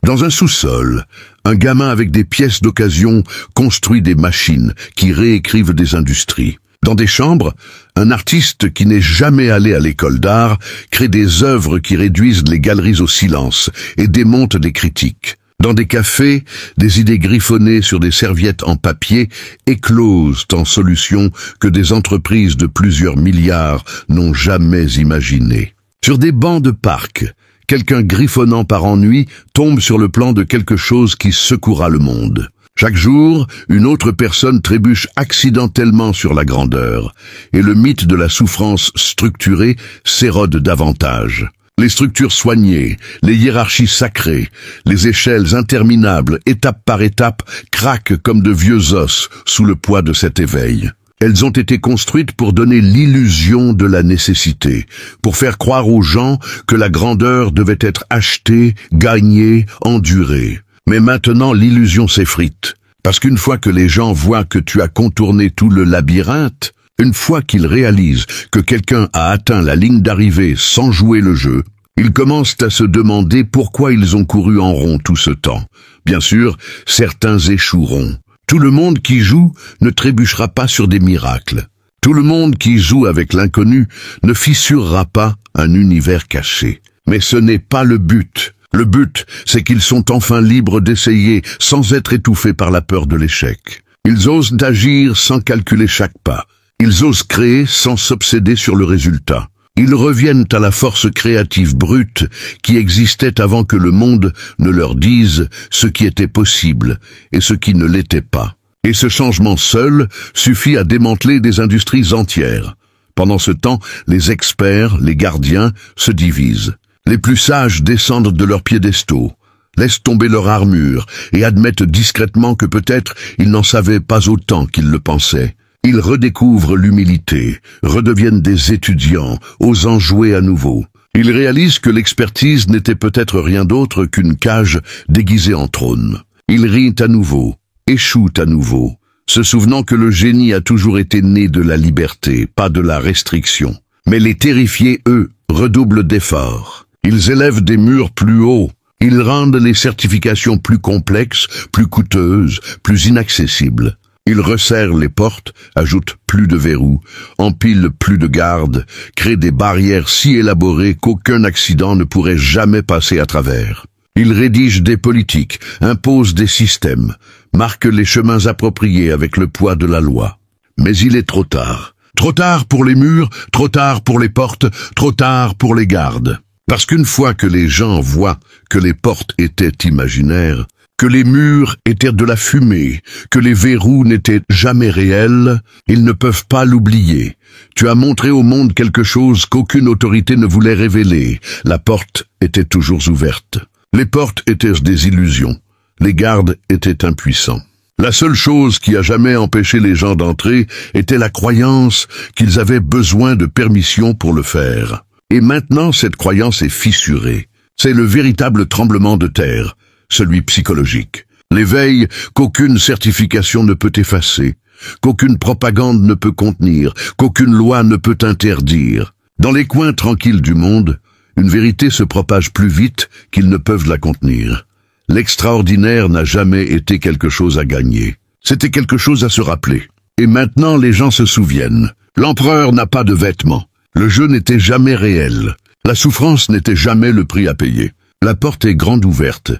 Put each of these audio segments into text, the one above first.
Dans un sous-sol, un gamin avec des pièces d'occasion construit des machines qui réécrivent des industries. Dans des chambres, un artiste qui n'est jamais allé à l'école d'art crée des œuvres qui réduisent les galeries au silence et démontent des critiques. Dans des cafés, des idées griffonnées sur des serviettes en papier éclosent en solutions que des entreprises de plusieurs milliards n'ont jamais imaginées. Sur des bancs de parc, quelqu'un griffonnant par ennui tombe sur le plan de quelque chose qui secouera le monde. Chaque jour, une autre personne trébuche accidentellement sur la grandeur, et le mythe de la souffrance structurée s'érode davantage. Les structures soignées, les hiérarchies sacrées, les échelles interminables, étape par étape, craquent comme de vieux os sous le poids de cet éveil. Elles ont été construites pour donner l'illusion de la nécessité, pour faire croire aux gens que la grandeur devait être achetée, gagnée, endurée. Mais maintenant l'illusion s'effrite, parce qu'une fois que les gens voient que tu as contourné tout le labyrinthe, une fois qu'ils réalisent que quelqu'un a atteint la ligne d'arrivée sans jouer le jeu, ils commencent à se demander pourquoi ils ont couru en rond tout ce temps. Bien sûr, certains échoueront. Tout le monde qui joue ne trébuchera pas sur des miracles. Tout le monde qui joue avec l'inconnu ne fissurera pas un univers caché. Mais ce n'est pas le but. Le but, c'est qu'ils sont enfin libres d'essayer sans être étouffés par la peur de l'échec. Ils osent agir sans calculer chaque pas. Ils osent créer sans s'obséder sur le résultat. Ils reviennent à la force créative brute qui existait avant que le monde ne leur dise ce qui était possible et ce qui ne l'était pas. Et ce changement seul suffit à démanteler des industries entières. Pendant ce temps, les experts, les gardiens, se divisent. Les plus sages descendent de leurs piédestaux, laissent tomber leur armure et admettent discrètement que peut-être ils n'en savaient pas autant qu'ils le pensaient. Ils redécouvrent l'humilité, redeviennent des étudiants, osant jouer à nouveau. Ils réalisent que l'expertise n'était peut-être rien d'autre qu'une cage déguisée en trône. Ils rient à nouveau, échouent à nouveau, se souvenant que le génie a toujours été né de la liberté, pas de la restriction. Mais les terrifiés, eux, redoublent d'efforts. Ils élèvent des murs plus hauts. Ils rendent les certifications plus complexes, plus coûteuses, plus inaccessibles. Ils resserrent les portes, ajoutent plus de verrous, empilent plus de gardes, créent des barrières si élaborées qu'aucun accident ne pourrait jamais passer à travers. Ils rédigent des politiques, imposent des systèmes, marquent les chemins appropriés avec le poids de la loi. Mais il est trop tard. Trop tard pour les murs, trop tard pour les portes, trop tard pour les gardes. Parce qu'une fois que les gens voient que les portes étaient imaginaires, que les murs étaient de la fumée, que les verrous n'étaient jamais réels, ils ne peuvent pas l'oublier. Tu as montré au monde quelque chose qu'aucune autorité ne voulait révéler. La porte était toujours ouverte. Les portes étaient des illusions. Les gardes étaient impuissants. La seule chose qui a jamais empêché les gens d'entrer était la croyance qu'ils avaient besoin de permission pour le faire. Et maintenant, cette croyance est fissurée. C'est le véritable tremblement de terre. Celui psychologique. L'éveil qu'aucune certification ne peut effacer, qu'aucune propagande ne peut contenir, qu'aucune loi ne peut interdire. Dans les coins tranquilles du monde, une vérité se propage plus vite qu'ils ne peuvent la contenir. L'extraordinaire n'a jamais été quelque chose à gagner. C'était quelque chose à se rappeler. Et maintenant les gens se souviennent. L'empereur n'a pas de vêtements. Le jeu n'était jamais réel. La souffrance n'était jamais le prix à payer. La porte est grande ouverte.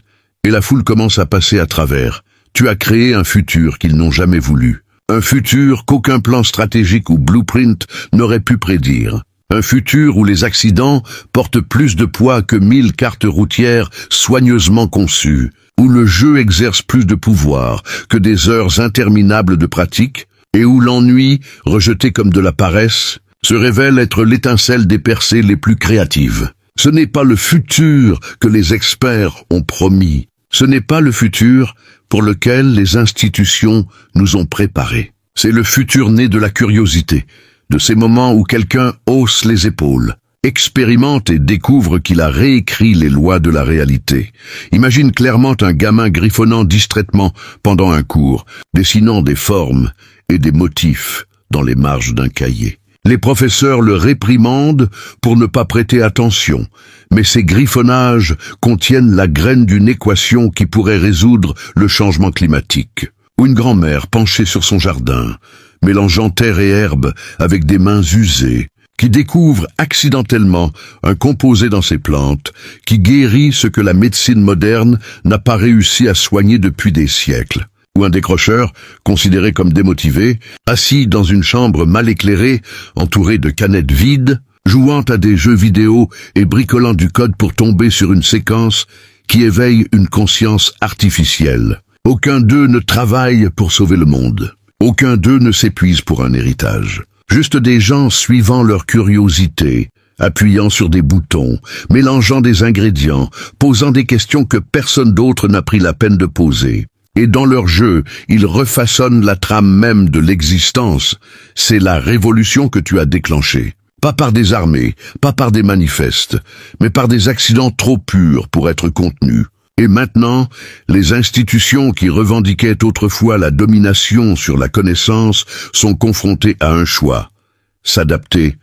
Et la foule commence à passer à travers. Tu as créé un futur qu'ils n'ont jamais voulu. Un futur qu'aucun plan stratégique ou blueprint n'aurait pu prédire. Un futur où les accidents portent plus de poids que 1000 cartes routières soigneusement conçues. Où le jeu exerce plus de pouvoir que des heures interminables de pratique. Et où l'ennui, rejeté comme de la paresse, se révèle être l'étincelle des percées les plus créatives. Ce n'est pas le futur que les experts ont promis. Ce n'est pas le futur pour lequel les institutions nous ont préparés. C'est le futur né de la curiosité, de ces moments où quelqu'un hausse les épaules, expérimente et découvre qu'il a réécrit les lois de la réalité. Imagine clairement un gamin griffonnant distraitement pendant un cours, dessinant des formes et des motifs dans les marges d'un cahier. Les professeurs le réprimandent pour ne pas prêter attention, mais ces griffonnages contiennent la graine d'une équation qui pourrait résoudre le changement climatique. Ou une grand-mère penchée sur son jardin, mélangeant terre et herbe avec des mains usées, qui découvre accidentellement un composé dans ses plantes qui guérit ce que la médecine moderne n'a pas réussi à soigner depuis des siècles. Ou un décrocheur, considéré comme démotivé, assis dans une chambre mal éclairée, entouré de canettes vides, jouant à des jeux vidéo et bricolant du code pour tomber sur une séquence qui éveille une conscience artificielle. Aucun d'eux ne travaille pour sauver le monde. Aucun d'eux ne s'épuise pour un héritage. Juste des gens suivant leur curiosité, appuyant sur des boutons, mélangeant des ingrédients, posant des questions que personne d'autre n'a pris la peine de poser. Et dans leur jeu, ils refaçonnent la trame même de l'existence. C'est la révolution que tu as déclenchée. Pas par des armées, pas par des manifestes, mais par des accidents trop purs pour être contenus. Et maintenant, les institutions qui revendiquaient autrefois la domination sur la connaissance sont confrontées à un choix. S'adapter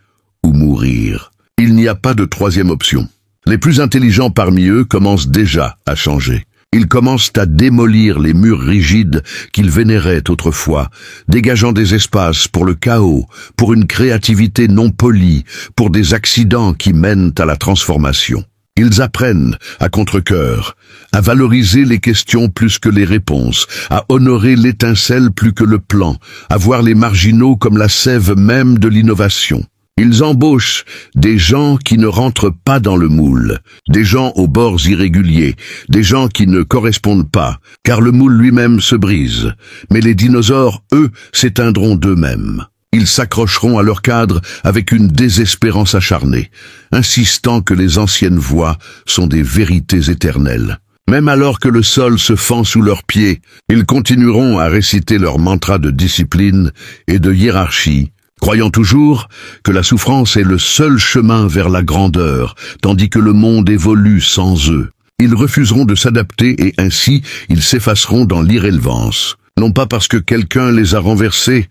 ou mourir. Il n'y a pas de troisième option. Les plus intelligents parmi eux commencent déjà à changer. Ils commencent à démolir les murs rigides qu'ils vénéraient autrefois, dégageant des espaces pour le chaos, pour une créativité non polie, pour des accidents qui mènent à la transformation. Ils apprennent, à contre-cœur, à valoriser les questions plus que les réponses, à honorer l'étincelle plus que le plan, à voir les marginaux comme la sève même de l'innovation. Ils embauchent des gens qui ne rentrent pas dans le moule, des gens aux bords irréguliers, des gens qui ne correspondent pas, car le moule lui-même se brise. Mais les dinosaures, eux, s'éteindront d'eux-mêmes. Ils s'accrocheront à leur cadre avec une désespérance acharnée, insistant que les anciennes voies sont des vérités éternelles. Même alors que le sol se fend sous leurs pieds, ils continueront à réciter leur mantra de discipline et de hiérarchie, croyant toujours que la souffrance est le seul chemin vers la grandeur, tandis que le monde évolue sans eux. Ils refuseront de s'adapter et ainsi ils s'effaceront dans l'irrélevance, non pas parce que quelqu'un les a renversés,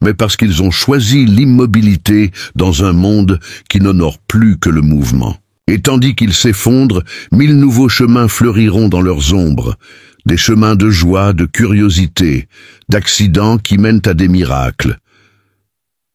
mais parce qu'ils ont choisi l'immobilité dans un monde qui n'honore plus que le mouvement. Et tandis qu'ils s'effondrent, 1000 nouveaux chemins fleuriront dans leurs ombres, des chemins de joie, de curiosité, d'accidents qui mènent à des miracles.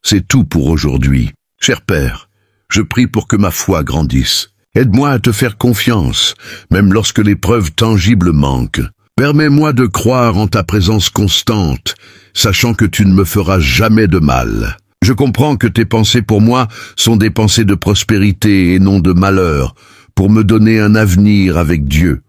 C'est tout pour aujourd'hui. Cher Père, je prie pour que ma foi grandisse. Aide-moi à te faire confiance, même lorsque les preuves tangibles manquent. Permets-moi de croire en ta présence constante, sachant que tu ne me feras jamais de mal. Je comprends que tes pensées pour moi sont des pensées de prospérité et non de malheur, pour me donner un avenir avec Dieu.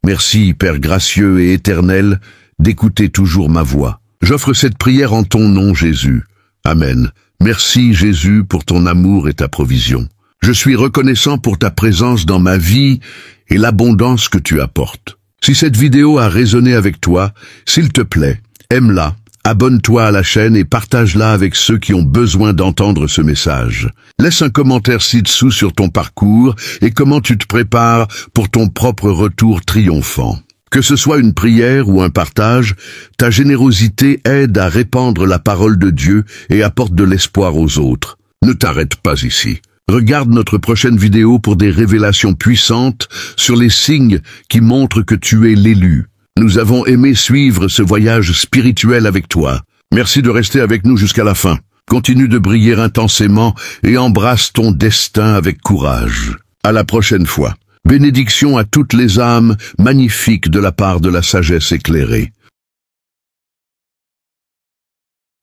Merci, Père gracieux et éternel, d'écouter toujours ma voix. J'offre cette prière en ton nom, Jésus. Amen. Merci, Jésus, pour ton amour et ta provision. Je suis reconnaissant pour ta présence dans ma vie et l'abondance que tu apportes. Si cette vidéo a résonné avec toi, s'il te plaît, aime-la, abonne-toi à la chaîne et partage-la avec ceux qui ont besoin d'entendre ce message. Laisse un commentaire ci-dessous sur ton parcours et comment tu te prépares pour ton propre retour triomphant. Que ce soit une prière ou un partage, ta générosité aide à répandre la parole de Dieu et apporte de l'espoir aux autres. Ne t'arrête pas ici. Regarde notre prochaine vidéo pour des révélations puissantes sur les signes qui montrent que tu es l'élu. Nous avons aimé suivre ce voyage spirituel avec toi. Merci de rester avec nous jusqu'à la fin. Continue de briller intensément et embrasse ton destin avec courage. À la prochaine fois. Bénédiction à toutes les âmes magnifiques de la part de la sagesse éclairée.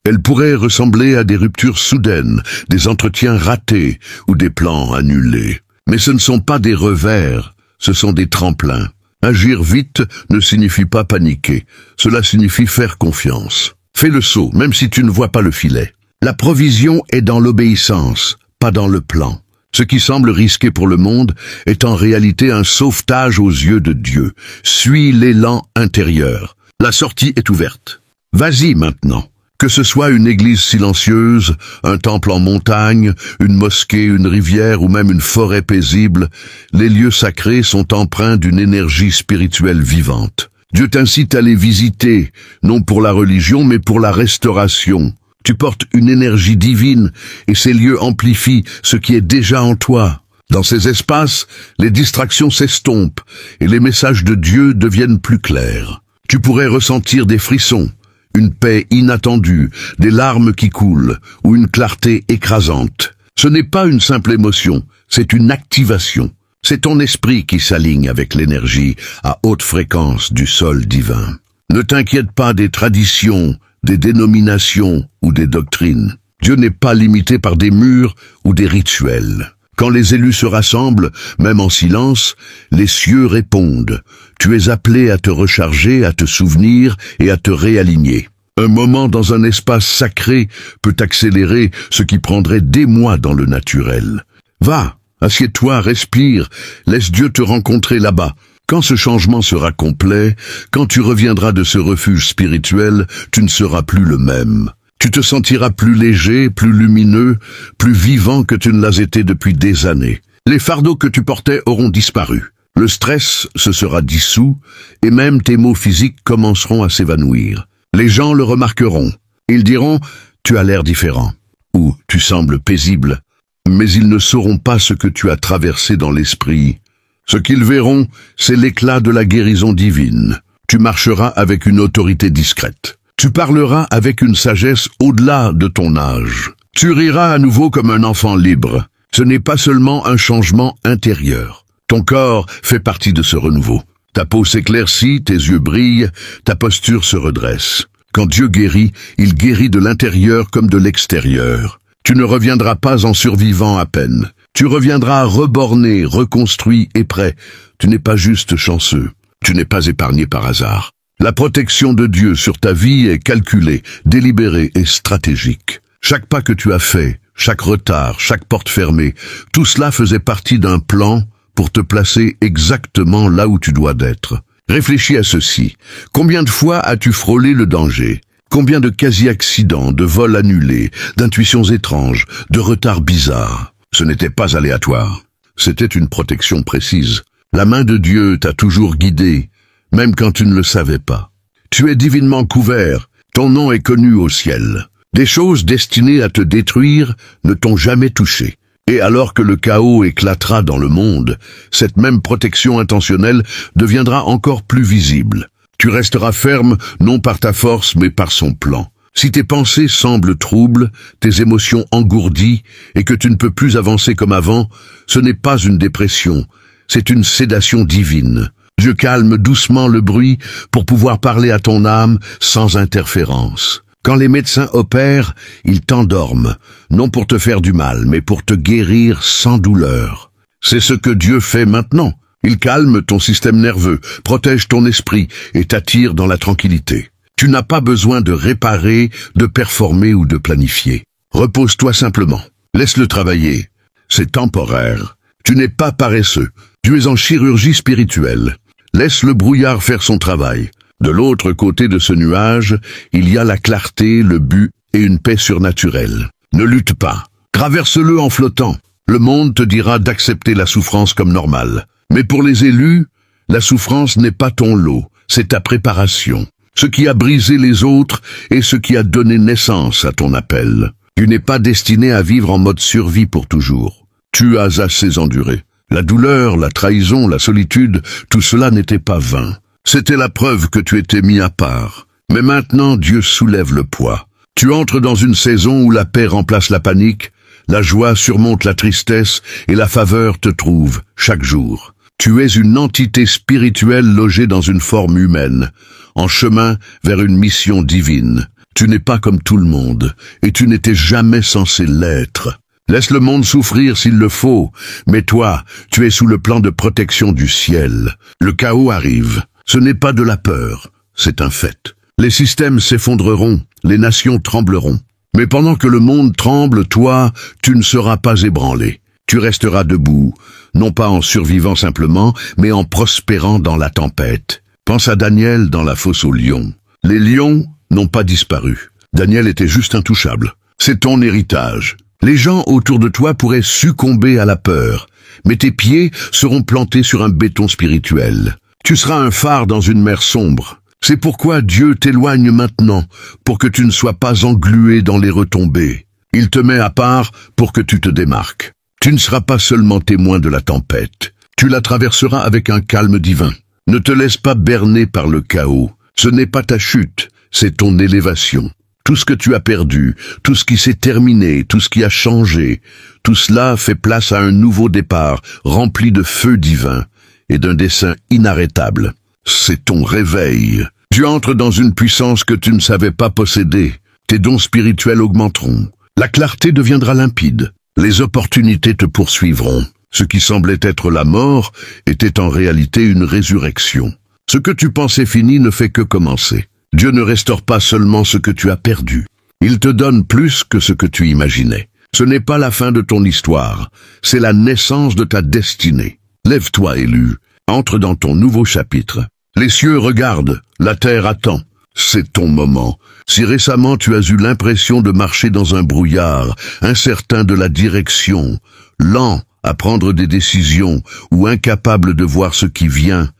Elle pourrait ressembler à des ruptures soudaines, des entretiens ratés ou des plans annulés. Mais ce ne sont pas des revers, ce sont des tremplins. Agir vite ne signifie pas paniquer, cela signifie faire confiance. Fais le saut, même si tu ne vois pas le filet. La provision est dans l'obéissance, pas dans le plan. Ce qui semble risqué pour le monde est en réalité un sauvetage aux yeux de Dieu. Suis l'élan intérieur. La sortie est ouverte. Vas-y maintenant. Que ce soit une église silencieuse, un temple en montagne, une mosquée, une rivière ou même une forêt paisible, les lieux sacrés sont empreints d'une énergie spirituelle vivante. Dieu t'incite à les visiter, non pour la religion mais pour la restauration. Tu portes une énergie divine et ces lieux amplifient ce qui est déjà en toi. Dans ces espaces, les distractions s'estompent et les messages de Dieu deviennent plus clairs. Tu pourrais ressentir des frissons, une paix inattendue, des larmes qui coulent ou une clarté écrasante. Ce n'est pas une simple émotion, c'est une activation. C'est ton esprit qui s'aligne avec l'énergie à haute fréquence du sol divin. Ne t'inquiète pas des traditions, des dénominations ou des doctrines. Dieu n'est pas limité par des murs ou des rituels. Quand les élus se rassemblent, même en silence, les cieux répondent. Tu es appelé à te recharger, à te souvenir et à te réaligner. Un moment dans un espace sacré peut accélérer ce qui prendrait des mois dans le naturel. Va, assieds-toi, respire, laisse Dieu te rencontrer là-bas. Quand ce changement sera complet, quand tu reviendras de ce refuge spirituel, tu ne seras plus le même. Tu te sentiras plus léger, plus lumineux, plus vivant que tu ne l'as été depuis des années. Les fardeaux que tu portais auront disparu. Le stress se sera dissous et même tes maux physiques commenceront à s'évanouir. Les gens le remarqueront. Ils diront « tu as l'air différent » ou « tu sembles paisible ». Mais ils ne sauront pas ce que tu as traversé dans l'esprit. Ce qu'ils verront, c'est l'éclat de la guérison divine. Tu marcheras avec une autorité discrète. Tu parleras avec une sagesse au-delà de ton âge. Tu riras à nouveau comme un enfant libre. Ce n'est pas seulement un changement intérieur. Ton corps fait partie de ce renouveau. Ta peau s'éclaircit, tes yeux brillent, ta posture se redresse. Quand Dieu guérit, il guérit de l'intérieur comme de l'extérieur. Tu ne reviendras pas en survivant à peine. Tu reviendras reborné, reconstruit et prêt. Tu n'es pas juste chanceux. Tu n'es pas épargné par hasard. La protection de Dieu sur ta vie est calculée, délibérée et stratégique. Chaque pas que tu as fait, chaque retard, chaque porte fermée, tout cela faisait partie d'un plan pour te placer exactement là où tu dois être. Réfléchis à ceci. Combien de fois as-tu frôlé le danger ? Combien de quasi-accidents, de vols annulés, d'intuitions étranges, de retards bizarres ? Ce n'était pas aléatoire. C'était une protection précise. La main de Dieu t'a toujours guidé, même quand tu ne le savais pas. Tu es divinement couvert, ton nom est connu au ciel. Des choses destinées à te détruire ne t'ont jamais touché. Et alors que le chaos éclatera dans le monde, cette même protection intentionnelle deviendra encore plus visible. Tu resteras ferme, non par ta force, mais par son plan. Si tes pensées semblent troubles, tes émotions engourdies, et que tu ne peux plus avancer comme avant, ce n'est pas une dépression, c'est une sédation divine. Dieu calme doucement le bruit pour pouvoir parler à ton âme sans interférence. Quand les médecins opèrent, ils t'endorment, non pour te faire du mal, mais pour te guérir sans douleur. C'est ce que Dieu fait maintenant. Il calme ton système nerveux, protège ton esprit et t'attire dans la tranquillité. Tu n'as pas besoin de réparer, de performer ou de planifier. Repose-toi simplement. Laisse-le travailler. C'est temporaire. Tu n'es pas paresseux. Tu es en chirurgie spirituelle. Laisse le brouillard faire son travail. De l'autre côté de ce nuage, il y a la clarté, le but et une paix surnaturelle. Ne lutte pas. Traverse-le en flottant. Le monde te dira d'accepter la souffrance comme normale. Mais pour les élus, la souffrance n'est pas ton lot, c'est ta préparation. Ce qui a brisé les autres est ce qui a donné naissance à ton appel. Tu n'es pas destiné à vivre en mode survie pour toujours. Tu as assez enduré. La douleur, la trahison, la solitude, tout cela n'était pas vain. C'était la preuve que tu étais mis à part. Mais maintenant, Dieu soulève le poids. Tu entres dans une saison où la paix remplace la panique, la joie surmonte la tristesse et la faveur te trouve chaque jour. Tu es une entité spirituelle logée dans une forme humaine, en chemin vers une mission divine. Tu n'es pas comme tout le monde, et tu n'étais jamais censé l'être. Laisse le monde souffrir s'il le faut, mais toi, tu es sous le plan de protection du ciel. Le chaos arrive. Ce n'est pas de la peur, c'est un fait. Les systèmes s'effondreront, les nations trembleront. Mais pendant que le monde tremble, toi, tu ne seras pas ébranlé. Tu resteras debout, non pas en survivant simplement, mais en prospérant dans la tempête. Pense à Daniel dans la fosse aux lions. Les lions n'ont pas disparu. Daniel était juste intouchable. C'est ton héritage. Les gens autour de toi pourraient succomber à la peur, mais tes pieds seront plantés sur un béton spirituel. Tu seras un phare dans une mer sombre. C'est pourquoi Dieu t'éloigne maintenant, pour que tu ne sois pas englué dans les retombées. Il te met à part pour que tu te démarques. Tu ne seras pas seulement témoin de la tempête. Tu la traverseras avec un calme divin. Ne te laisse pas berner par le chaos. Ce n'est pas ta chute, c'est ton élévation. Tout ce que tu as perdu, tout ce qui s'est terminé, tout ce qui a changé, tout cela fait place à un nouveau départ, rempli de feu divin et d'un dessein inarrêtable. C'est ton réveil. Tu entres dans une puissance que tu ne savais pas posséder. Tes dons spirituels augmenteront. La clarté deviendra limpide. Les opportunités te poursuivront. Ce qui semblait être la mort était en réalité une résurrection. Ce que tu pensais fini ne fait que commencer. Dieu ne restaure pas seulement ce que tu as perdu. Il te donne plus que ce que tu imaginais. Ce n'est pas la fin de ton histoire, c'est la naissance de ta destinée. Lève-toi, élu, entre dans ton nouveau chapitre. Les cieux regardent, la terre attend. C'est ton moment. Si récemment tu as eu l'impression de marcher dans un brouillard, incertain de la direction, lent à prendre des décisions ou incapable de voir ce qui vient,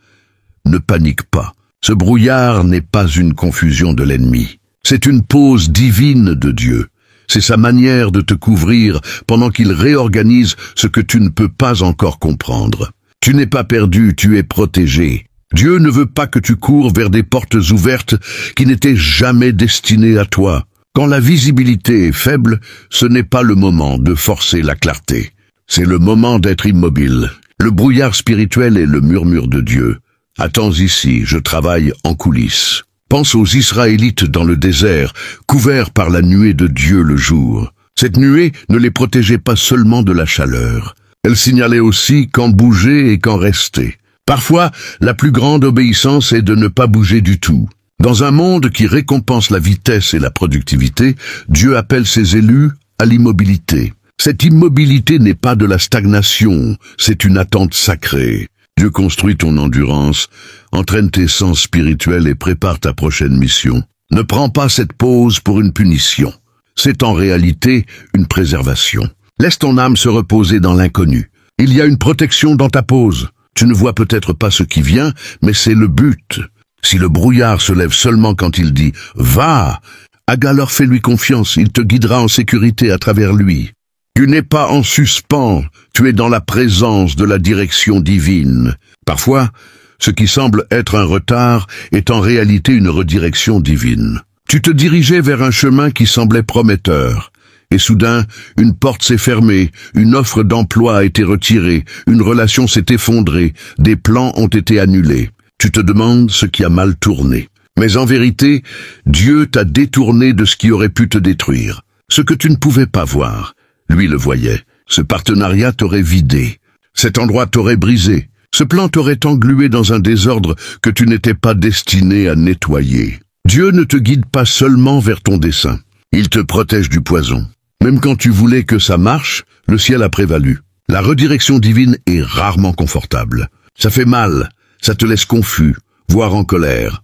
ne panique pas. Ce brouillard n'est pas une confusion de l'ennemi. C'est une pause divine de Dieu. C'est sa manière de te couvrir pendant qu'il réorganise ce que tu ne peux pas encore comprendre. Tu n'es pas perdu, tu es protégé. Dieu ne veut pas que tu cours vers des portes ouvertes qui n'étaient jamais destinées à toi. Quand la visibilité est faible, ce n'est pas le moment de forcer la clarté. C'est le moment d'être immobile. Le brouillard spirituel est le murmure de Dieu. Attends ici, je travaille en coulisses. Pense aux Israélites dans le désert, couverts par la nuée de Dieu le jour. Cette nuée ne les protégeait pas seulement de la chaleur. Elle signalait aussi quand bouger et quand rester. Parfois, la plus grande obéissance est de ne pas bouger du tout. Dans un monde qui récompense la vitesse et la productivité, Dieu appelle ses élus à l'immobilité. Cette immobilité n'est pas de la stagnation, c'est une attente sacrée. Dieu construit ton endurance, entraîne tes sens spirituels et prépare ta prochaine mission. Ne prends pas cette pause pour une punition. C'est en réalité une préservation. Laisse ton âme se reposer dans l'inconnu. Il y a une protection dans ta pause. Tu ne vois peut-être pas ce qui vient, mais c'est le but. Si le brouillard se lève seulement quand il dit « Va », alors fais-lui confiance, il te guidera en sécurité à travers lui. Tu n'es pas en suspens, tu es dans la présence de la direction divine. Parfois, ce qui semble être un retard est en réalité une redirection divine. Tu te dirigeais vers un chemin qui semblait prometteur. Et soudain, une porte s'est fermée, une offre d'emploi a été retirée, une relation s'est effondrée, des plans ont été annulés. Tu te demandes ce qui a mal tourné. Mais en vérité, Dieu t'a détourné de ce qui aurait pu te détruire. Ce que tu ne pouvais pas voir, lui le voyait. Ce partenariat t'aurait vidé. Cet endroit t'aurait brisé. Ce plan t'aurait englué dans un désordre que tu n'étais pas destiné à nettoyer. Dieu ne te guide pas seulement vers ton dessein. Il te protège du poison. Même quand tu voulais que ça marche, le ciel a prévalu. La redirection divine est rarement confortable. Ça fait mal, ça te laisse confus, voire en colère.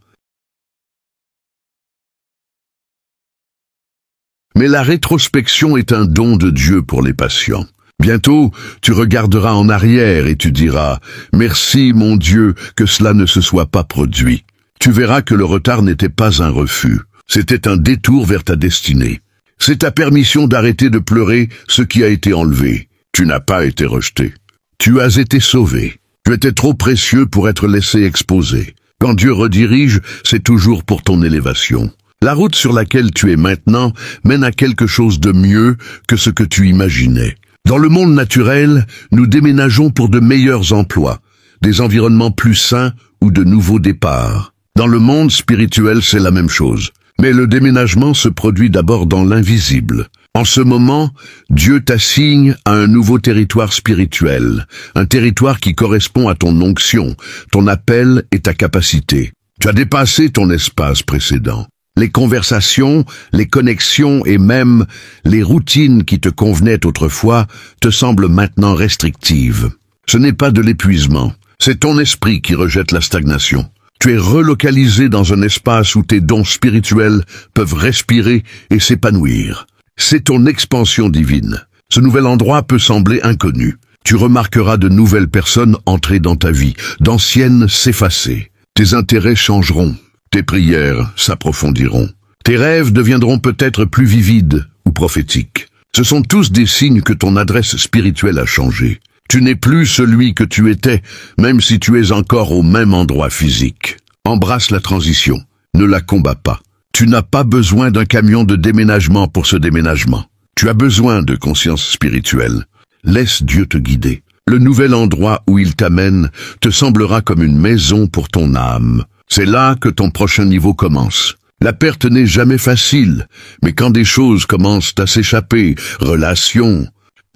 Mais la rétrospection est un don de Dieu pour les patients. Bientôt, tu regarderas en arrière et tu diras « Merci mon Dieu que cela ne se soit pas produit ». Tu verras que le retard n'était pas un refus. C'était un détour vers ta destinée. C'est ta permission d'arrêter de pleurer ce qui a été enlevé. Tu n'as pas été rejeté. Tu as été sauvé. Tu étais trop précieux pour être laissé exposé. Quand Dieu redirige, c'est toujours pour ton élévation. La route sur laquelle tu es maintenant mène à quelque chose de mieux que ce que tu imaginais. Dans le monde naturel, nous déménageons pour de meilleurs emplois, des environnements plus sains ou de nouveaux départs. Dans le monde spirituel, c'est la même chose. Mais le déménagement se produit d'abord dans l'invisible. En ce moment, Dieu t'assigne à un nouveau territoire spirituel, un territoire qui correspond à ton onction, ton appel et ta capacité. Tu as dépassé ton espace précédent. Les conversations, les connexions et même les routines qui te convenaient autrefois te semblent maintenant restrictives. Ce n'est pas de l'épuisement, c'est ton esprit qui rejette la stagnation. Tu es relocalisé dans un espace où tes dons spirituels peuvent respirer et s'épanouir. C'est ton expansion divine. Ce nouvel endroit peut sembler inconnu. Tu remarqueras de nouvelles personnes entrer dans ta vie, d'anciennes s'effacer. Tes intérêts changeront. tes prières s'approfondiront. Tes rêves deviendront peut-être plus vivides ou prophétiques. Ce sont tous des signes que ton adresse spirituelle a changé. Tu n'es plus celui que tu étais, même si tu es encore au même endroit physique. Embrasse la transition, ne la combats pas. Tu n'as pas besoin d'un camion de déménagement pour ce déménagement. Tu as besoin de conscience spirituelle. Laisse Dieu te guider. Le nouvel endroit où il t'amène te semblera comme une maison pour ton âme. C'est là que ton prochain niveau commence. La perte n'est jamais facile, mais quand des choses commencent à s'échapper, relations,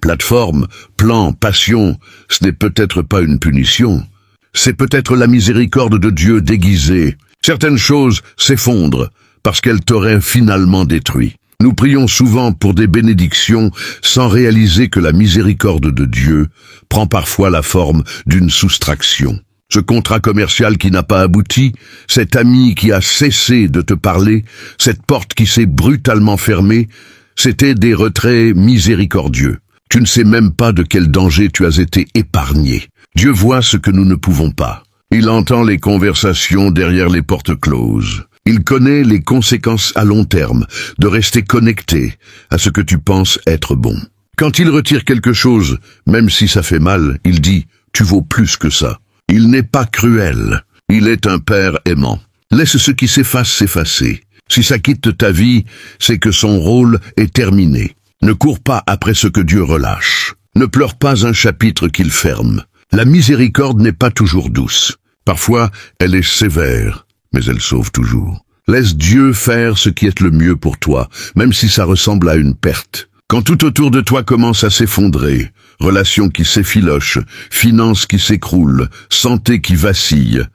plateformes, plans, passions, ce n'est peut-être pas une punition. C'est peut-être la miséricorde de Dieu déguisée. Certaines choses s'effondrent parce qu'elles t'auraient finalement détruit. Nous prions souvent pour des bénédictions sans réaliser que la miséricorde de Dieu prend parfois la forme d'une soustraction. Ce contrat commercial qui n'a pas abouti, cet ami qui a cessé de te parler, cette porte qui s'est brutalement fermée, c'était des retraits miséricordieux. Tu ne sais même pas de quel danger tu as été épargné. Dieu voit ce que nous ne pouvons pas. Il entend les conversations derrière les portes closes. Il connaît les conséquences à long terme de rester connecté à ce que tu penses être bon. Quand il retire quelque chose, même si ça fait mal, il dit « tu vaux plus que ça ». Il n'est pas cruel, il est un père aimant. Laisse ce qui s'efface s'effacer. Si ça quitte ta vie, c'est que son rôle est terminé. Ne cours pas après ce que Dieu relâche. Ne pleure pas un chapitre qu'il ferme. La miséricorde n'est pas toujours douce. Parfois, elle est sévère, mais elle sauve toujours. Laisse Dieu faire ce qui est le mieux pour toi, même si ça ressemble à une perte. Quand tout autour de toi commence à s'effondrer, relations qui s'effilochent, finances qui s'écroulent, santé qui vacille,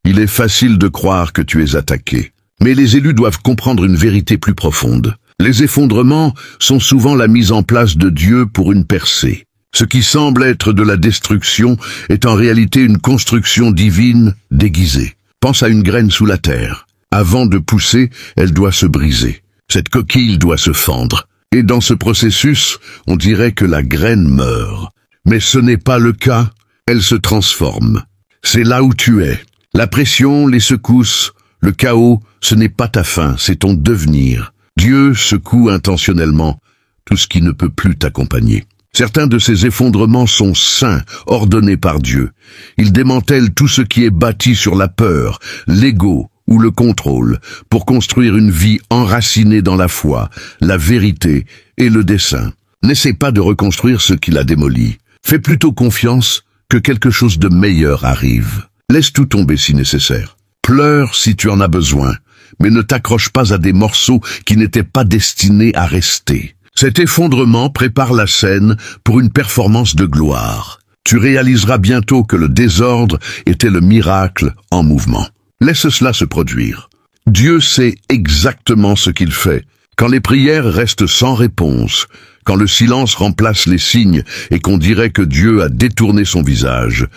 il est facile de croire que tu es attaqué. Mais les élus doivent comprendre une vérité plus profonde. Les effondrements sont souvent la mise en place de Dieu pour une percée. Ce qui semble être de la destruction est en réalité une construction divine déguisée. Pense à une graine sous la terre. Avant de pousser, elle doit se briser. Cette coquille doit se fendre. Et dans ce processus, on dirait que la graine meurt. Mais ce n'est pas le cas, elle se transforme. C'est là où tu es. La pression, les secousses, le chaos, ce n'est pas ta fin, c'est ton devenir. Dieu secoue intentionnellement tout ce qui ne peut plus t'accompagner. Certains de ces effondrements sont saints, ordonnés par Dieu. Ils démantèlent tout ce qui est bâti sur la peur, l'ego ou le contrôle, pour construire une vie enracinée dans la foi, la vérité et le dessein. N'essaie pas de reconstruire ce qu'il a démoli. Fais plutôt confiance que quelque chose de meilleur arrive. Laisse tout tomber si nécessaire. Pleure si tu en as besoin, mais ne t'accroche pas à des morceaux qui n'étaient pas destinés à rester. Cet effondrement prépare la scène pour une performance de gloire. Tu réaliseras bientôt que le désordre était le miracle en mouvement. Laisse cela se produire. Dieu sait exactement ce qu'il fait. Quand les prières restent sans réponse, quand le silence remplace les signes et qu'on dirait que Dieu a détourné son visage,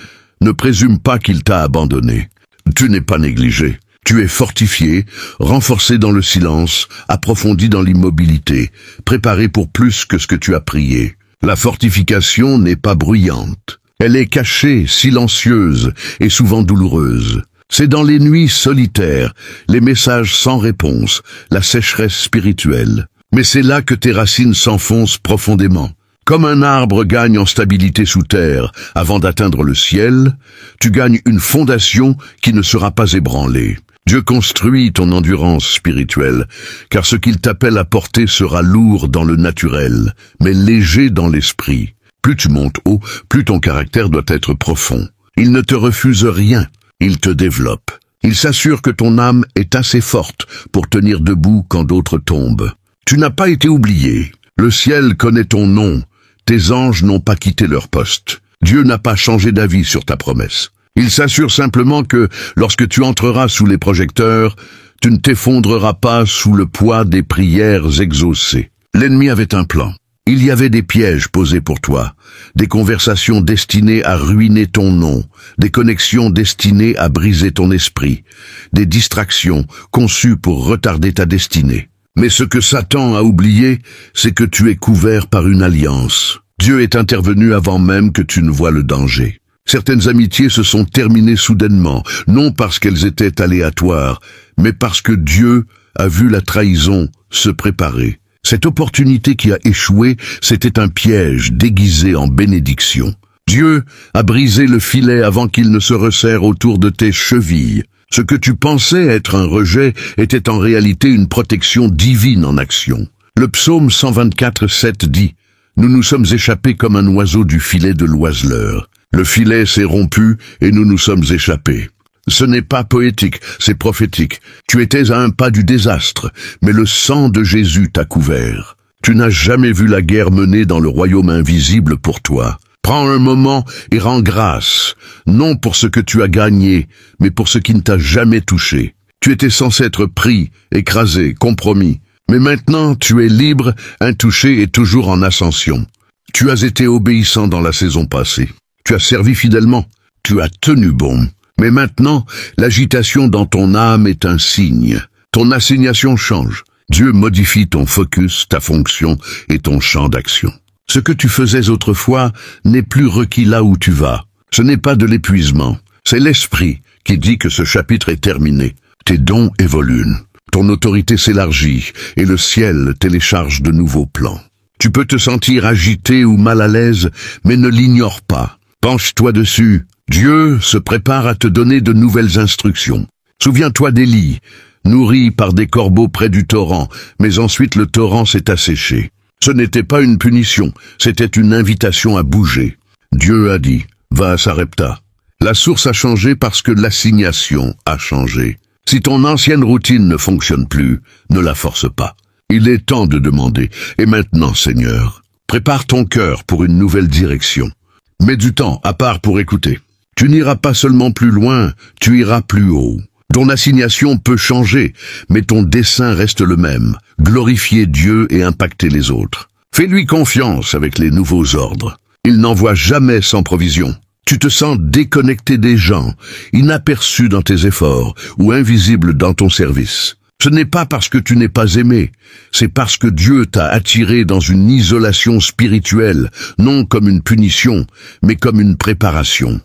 ne présume pas qu'il t'a abandonné. Tu n'es pas négligé. Tu es fortifié, renforcé dans le silence, approfondi dans l'immobilité, préparé pour plus que ce que tu as prié. La fortification n'est pas bruyante. Elle est cachée, silencieuse et souvent douloureuse. C'est dans les nuits solitaires, les messages sans réponse, la sécheresse spirituelle. Mais c'est là que tes racines s'enfoncent profondément. Comme un arbre gagne en stabilité sous terre avant d'atteindre le ciel, tu gagnes une fondation qui ne sera pas ébranlée. Dieu construit ton endurance spirituelle, car ce qu'il t'appelle à porter sera lourd dans le naturel, mais léger dans l'esprit. Plus tu montes haut, plus ton caractère doit être profond. Il ne te refuse rien. Il te développe. Il s'assure que ton âme est assez forte pour tenir debout quand d'autres tombent. Tu n'as pas été oublié. Le ciel connaît ton nom. Tes anges n'ont pas quitté leur poste. Dieu n'a pas changé d'avis sur ta promesse. Il s'assure simplement que, lorsque tu entreras sous les projecteurs, tu ne t'effondreras pas sous le poids des prières exaucées. L'ennemi avait un plan. Il y avait des pièges posés pour toi, des conversations destinées à ruiner ton nom, des connexions destinées à briser ton esprit, des distractions conçues pour retarder ta destinée. Mais ce que Satan a oublié, c'est que tu es couvert par une alliance. Dieu est intervenu avant même que tu ne vois le danger. Certaines amitiés se sont terminées soudainement, non parce qu'elles étaient aléatoires, mais parce que Dieu a vu la trahison se préparer. Cette opportunité qui a échoué, c'était un piège déguisé en bénédiction. Dieu a brisé le filet avant qu'il ne se resserre autour de tes chevilles. Ce que tu pensais être un rejet était en réalité une protection divine en action. Le psaume 124:7 dit « Nous nous sommes échappés comme un oiseau du filet de l'oiseleur. Le filet s'est rompu et nous nous sommes échappés. » Ce n'est pas poétique, c'est prophétique. Tu étais à un pas du désastre, mais le sang de Jésus t'a couvert. Tu n'as jamais vu la guerre menée dans le royaume invisible pour toi. Prends un moment et rends grâce, non pour ce que tu as gagné, mais pour ce qui ne t'a jamais touché. Tu étais censé être pris, écrasé, compromis. Mais maintenant, tu es libre, intouché et toujours en ascension. Tu as été obéissant dans la saison passée. Tu as servi fidèlement. Tu as tenu bon. Mais maintenant, l'agitation dans ton âme est un signe. Ton assignation change. Dieu modifie ton focus, ta fonction et ton champ d'action. Ce que tu faisais autrefois n'est plus requis là où tu vas. Ce n'est pas de l'épuisement. C'est l'esprit qui dit que ce chapitre est terminé. Tes dons évoluent. Ton autorité s'élargit et le ciel télécharge de nouveaux plans. Tu peux te sentir agité ou mal à l'aise, mais ne l'ignore pas. Penche-toi dessus. Dieu se prépare à te donner de nouvelles instructions. Souviens-toi d'Élie, nourri par des corbeaux près du torrent, mais ensuite le torrent s'est asséché. Ce n'était pas une punition, c'était une invitation à bouger. Dieu a dit, va à Sarepta. La source a changé parce que l'assignation a changé. Si ton ancienne routine ne fonctionne plus, ne la force pas. Il est temps de demander. Et maintenant, Seigneur, prépare ton cœur pour une nouvelle direction. Mets du temps à part pour écouter. Tu n'iras pas seulement plus loin, tu iras plus haut. Ton assignation peut changer, mais ton dessein reste le même, glorifier Dieu et impacter les autres. Fais-lui confiance avec les nouveaux ordres. Il n'envoie jamais sans provision. Tu te sens déconnecté des gens, inaperçu dans tes efforts ou invisible dans ton service. Ce n'est pas parce que tu n'es pas aimé, c'est parce que Dieu t'a attiré dans une isolation spirituelle, non comme une punition, mais comme une préparation.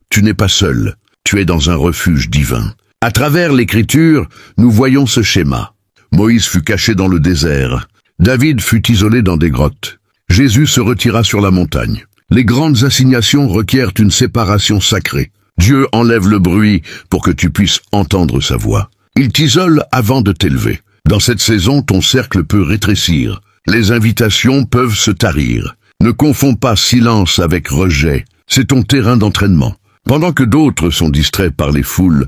Tu n'es pas seul, tu es dans un refuge divin. À travers l'Écriture, nous voyons ce schéma. Moïse fut caché dans le désert. David fut isolé dans des grottes. Jésus se retira sur la montagne. Les grandes assignations requièrent une séparation sacrée. Dieu enlève le bruit pour que tu puisses entendre sa voix. Il t'isole avant de t'élever. Dans cette saison, ton cercle peut rétrécir. Les invitations peuvent se tarir. Ne confonds pas silence avec rejet. C'est ton terrain d'entraînement. Pendant que d'autres sont distraits par les foules,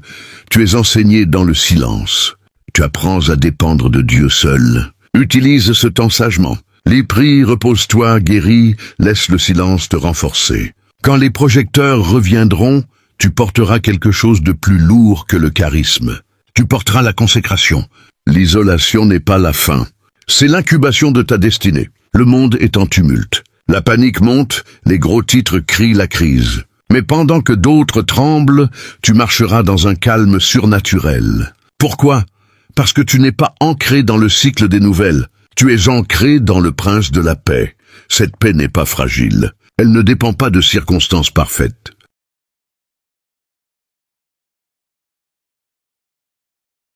tu es enseigné dans le silence. Tu apprends à dépendre de Dieu seul. Utilise ce temps sagement. Lis, prie, repose-toi, guéris, laisse le silence te renforcer. Quand les projecteurs reviendront, tu porteras quelque chose de plus lourd que le charisme. Tu porteras la consécration. L'isolation n'est pas la fin. C'est l'incubation de ta destinée. Le monde est en tumulte. La panique monte, les gros titres crient la crise. Mais pendant que d'autres tremblent, tu marcheras dans un calme surnaturel. Pourquoi? Parce que tu n'es pas ancré dans le cycle des nouvelles. Tu es ancré dans le prince de la paix. Cette paix n'est pas fragile. Elle ne dépend pas de circonstances parfaites.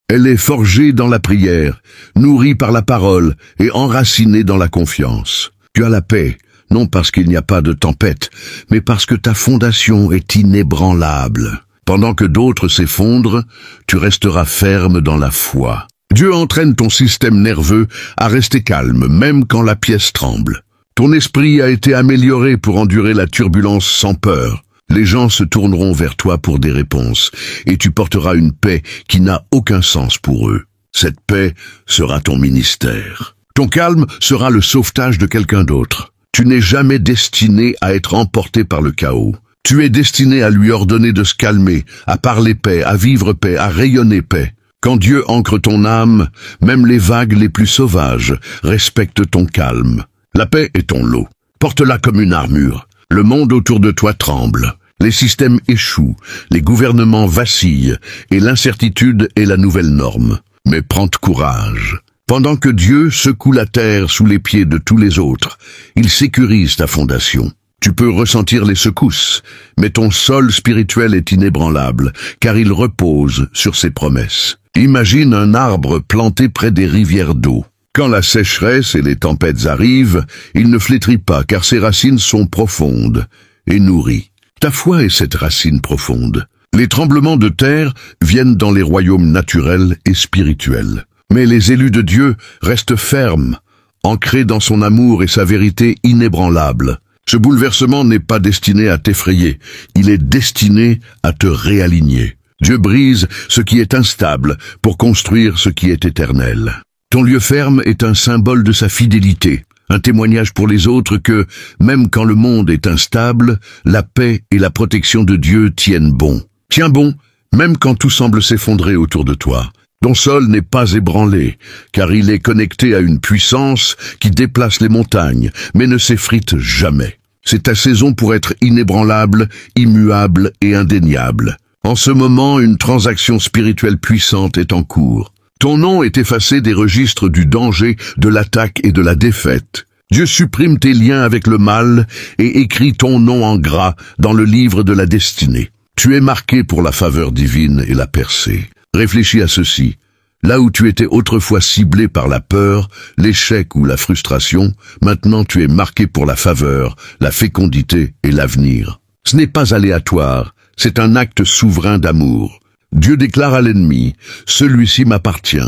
Elle est forgée dans la prière, nourrie par la parole et enracinée dans la confiance. Tu as la paix, non parce qu'il n'y a pas de tempête, mais parce que ta fondation est inébranlable. Pendant que d'autres s'effondrent, tu resteras ferme dans la foi. Dieu entraîne ton système nerveux à rester calme, même quand la pièce tremble. Ton esprit a été amélioré pour endurer la turbulence sans peur. Les gens se tourneront vers toi pour des réponses, et tu porteras une paix qui n'a aucun sens pour eux. Cette paix sera ton ministère. Ton calme sera le sauvetage de quelqu'un d'autre. Tu n'es jamais destiné à être emporté par le chaos. Tu es destiné à lui ordonner de se calmer, à parler paix, à vivre paix, à rayonner paix. Quand Dieu ancre ton âme, même les vagues les plus sauvages respectent ton calme. La paix est ton lot. Porte-la comme une armure. Le monde autour de toi tremble. Les systèmes échouent, les gouvernements vacillent, et l'incertitude est la nouvelle norme. Mais prends courage. Pendant que Dieu secoue la terre sous les pieds de tous les autres, il sécurise ta fondation. Tu peux ressentir les secousses, mais ton sol spirituel est inébranlable, car il repose sur ses promesses. Imagine un arbre planté près des rivières d'eau. Quand la sécheresse et les tempêtes arrivent, il ne flétrit pas, car ses racines sont profondes et nourries. Ta foi est cette racine profonde. Les tremblements de terre viennent dans les royaumes naturels et spirituels. Mais les élus de Dieu restent fermes, ancrés dans son amour et sa vérité inébranlable. Ce bouleversement n'est pas destiné à t'effrayer, il est destiné à te réaligner. Dieu brise ce qui est instable pour construire ce qui est éternel. Ton lieu ferme est un symbole de sa fidélité, un témoignage pour les autres que, même quand le monde est instable, la paix et la protection de Dieu tiennent bon. Tiens bon, même quand tout semble s'effondrer autour de toi. Ton sol n'est pas ébranlé, car il est connecté à une puissance qui déplace les montagnes, mais ne s'effrite jamais. C'est ta saison pour être inébranlable, immuable et indéniable. En ce moment, une transaction spirituelle puissante est en cours. Ton nom est effacé des registres du danger, de l'attaque et de la défaite. Dieu supprime tes liens avec le mal et écrit ton nom en gras dans le livre de la destinée. Tu es marqué pour la faveur divine et la percée. Réfléchis à ceci. Là où tu étais autrefois ciblé par la peur, l'échec ou la frustration, maintenant tu es marqué pour la faveur, la fécondité et l'avenir. Ce n'est pas aléatoire, c'est un acte souverain d'amour. Dieu déclare à l'ennemi, « Celui-ci m'appartient,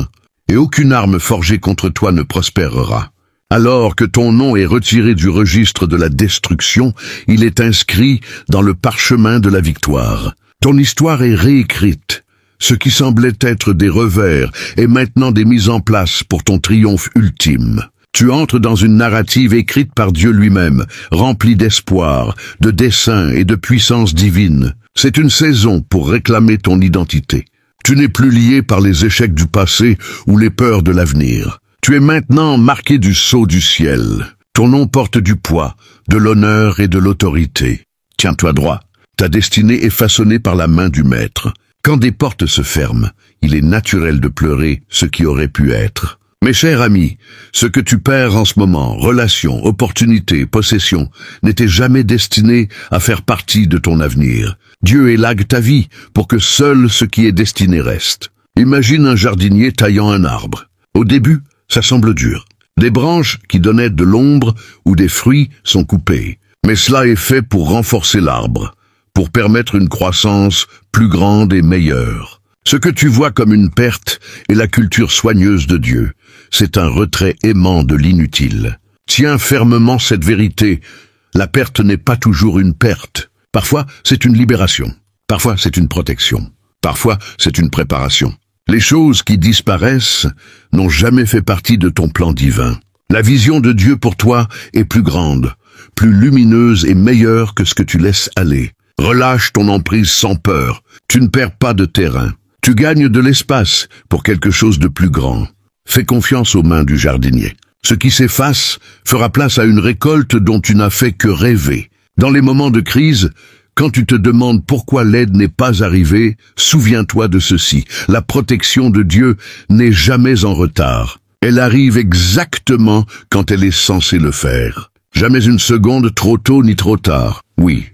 et aucune arme forgée contre toi ne prospérera. » Alors que ton nom est retiré du registre de la destruction, il est inscrit dans le parchemin de la victoire. Ton histoire est réécrite. Ce qui semblait être des revers est maintenant des mises en place pour ton triomphe ultime. Tu entres dans une narrative écrite par Dieu lui-même, remplie d'espoir, de dessein et de puissance divine. C'est une saison pour réclamer ton identité. Tu n'es plus lié par les échecs du passé ou les peurs de l'avenir. Tu es maintenant marqué du sceau du ciel. Ton nom porte du poids, de l'honneur et de l'autorité. Tiens-toi droit. Ta destinée est façonnée par la main du Maître. Quand des portes se ferment, il est naturel de pleurer ce qui aurait pu être. Mes chers amis, ce que tu perds en ce moment, relations, opportunités, possessions, n'était jamais destiné à faire partie de ton avenir. Dieu élague ta vie pour que seul ce qui est destiné reste. Imagine un jardinier taillant un arbre. Au début, ça semble dur. Des branches qui donnaient de l'ombre ou des fruits sont coupées. Mais cela est fait pour renforcer l'arbre, pour permettre une croissance plus grande et meilleure. Ce que tu vois comme une perte est la culture soigneuse de Dieu. C'est un retrait aimant de l'inutile. Tiens fermement cette vérité. La perte n'est pas toujours une perte. Parfois, c'est une libération. Parfois, c'est une protection. Parfois, c'est une préparation. Les choses qui disparaissent n'ont jamais fait partie de ton plan divin. La vision de Dieu pour toi est plus grande, plus lumineuse et meilleure que ce que tu laisses aller. Relâche ton emprise sans peur. Tu ne perds pas de terrain. Tu gagnes de l'espace pour quelque chose de plus grand. Fais confiance aux mains du jardinier. Ce qui s'efface fera place à une récolte dont tu n'as fait que rêver. Dans les moments de crise, quand tu te demandes pourquoi l'aide n'est pas arrivée, souviens-toi de ceci. La protection de Dieu n'est jamais en retard. Elle arrive exactement quand elle est censée le faire. Jamais une seconde trop tôt ni trop tard. Oui,